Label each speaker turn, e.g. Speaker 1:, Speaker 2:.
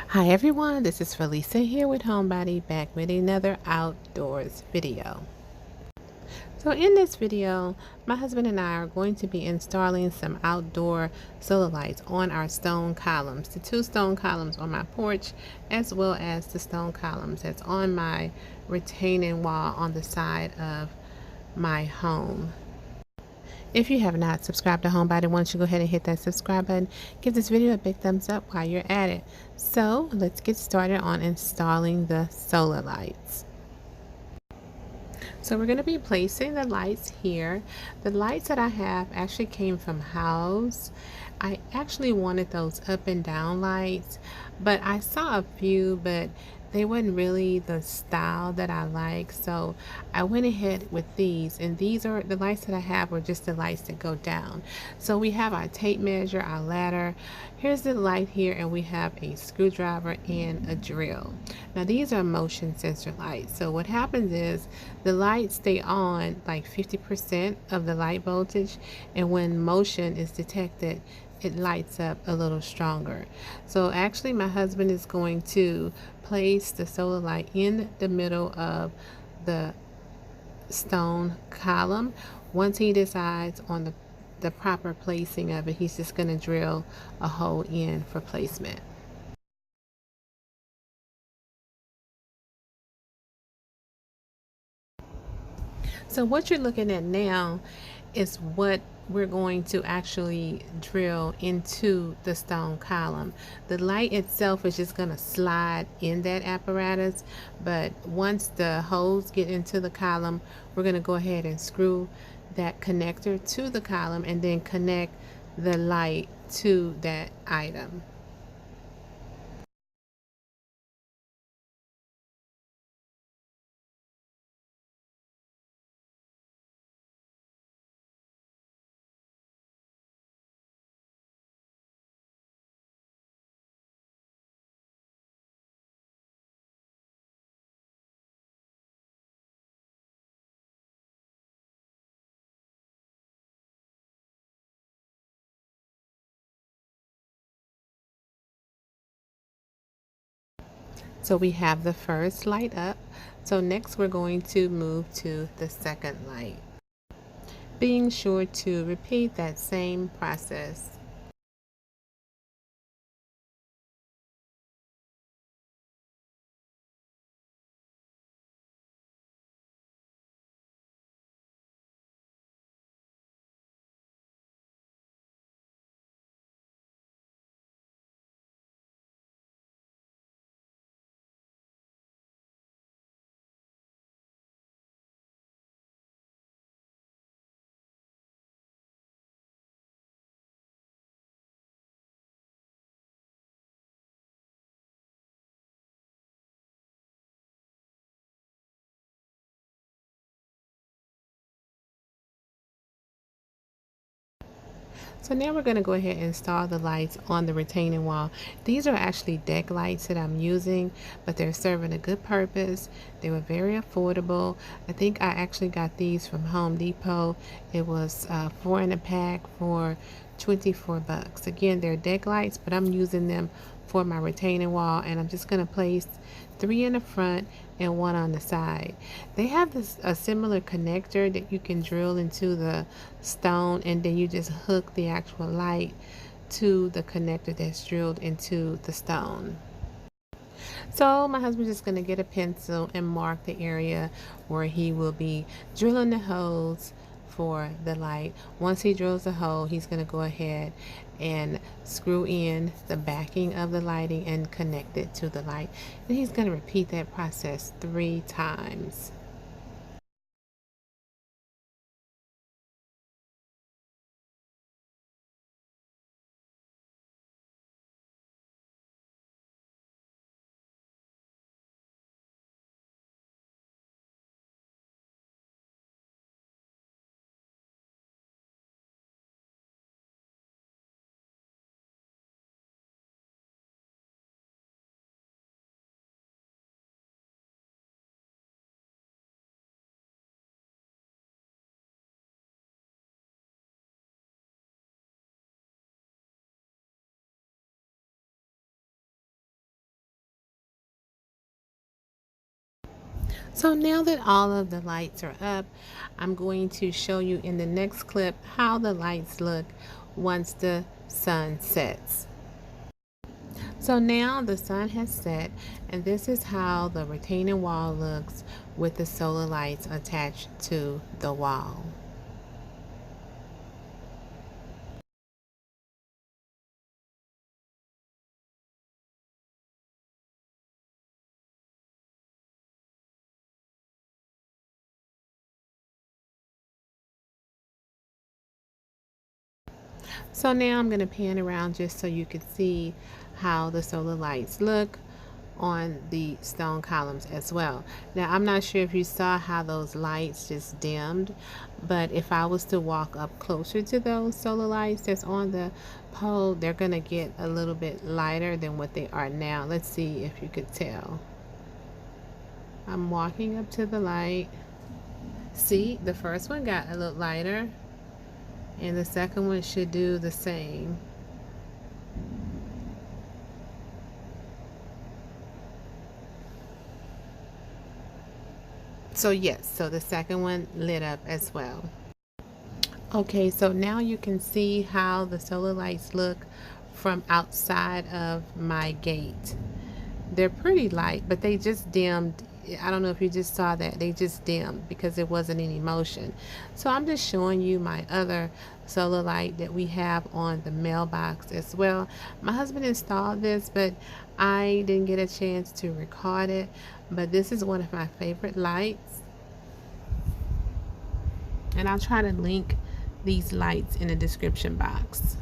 Speaker 1: Hi everyone, this is Felisa here with Homebody, back with another outdoors video. So in this video, my husband and I are going to be installing some outdoor solar lights on our stone columns, the two stone columns on my porch, as well as the stone columns that's on my retaining wall on the side of my home. If you have not subscribed to Homebody, why don't you go ahead and hit that subscribe button. Give this video a big thumbs up while you're at it. So let's get started on installing the solar lights. So we're going to be placing the lights here. The lights that I have actually came from House. I actually wanted those up and down lights, but I saw a few, but they weren't really the style that I like. So I went ahead with these, and these are the lights that I have are just the lights that go down. So we have our tape measure, our ladder. Here's the light here, and we have a screwdriver and a drill. Now these are motion sensor lights. So what happens is the lights stay on like 50% of the light voltage, and when motion is detected, it lights up a little stronger. So actually my husband is going to place the solar light in the middle of the stone column. Once he decides on the proper placing of it, he's just going to drill a hole in for placement. So what you're looking at now is what we're going to actually drill into the stone column. The light itself is just going to slide in that apparatus, but once the holes get into the column, we're going to go ahead and screw that connector to the column and then connect the light to that item. So we have the first light up. So next we're going to move to the second light, being sure to repeat that same process. So now we're going to go ahead and install the lights on the retaining wall. These are actually deck lights that I'm using, but they're serving a good purpose. They were very affordable. I think I actually got these from Home Depot. It was 4 in a pack for 24 bucks. Again, they're deck lights, but I'm using them for my retaining wall, and I'm just going to place 3 in the front and 1 on the side. They have this a similar connector that you can drill into the stone, and then you just hook the actual light to the connector that's drilled into the stone. So my husband's just going to get a pencil and mark the area where he will be drilling the holes for the light. Once he drills the hole, he's going to go ahead and screw in the backing of the lighting and connect it to the light. And he's going to repeat that process 3 times. So now that all of the lights are up, I'm going to show you in the next clip how the lights look once the sun sets. So now the sun has set, and this is how the retaining wall looks with the solar lights attached to the wall. So now I'm going to pan around just so you can see how the solar lights look on the stone columns as well. Now I'm not sure if you saw how those lights just dimmed, but if I was to walk up closer to those solar lights that's on the pole, they're going to get a little bit lighter than what they are now. Let's see if you could tell. I'm walking up to the light. See, the first one got a little lighter, and the second one should do the same. So yes, so the second one lit up as well. Okay, so now you can see how the solar lights look from outside of my gate. They're pretty light, but they just dimmed. I don't know if you just saw that. They just dimmed because there wasn't any motion. So I'm just showing you my other solar light that we have on the mailbox as well. My husband installed this, but I didn't get a chance to record it. But this is one of my favorite lights. And I'll try to link these lights in the description box.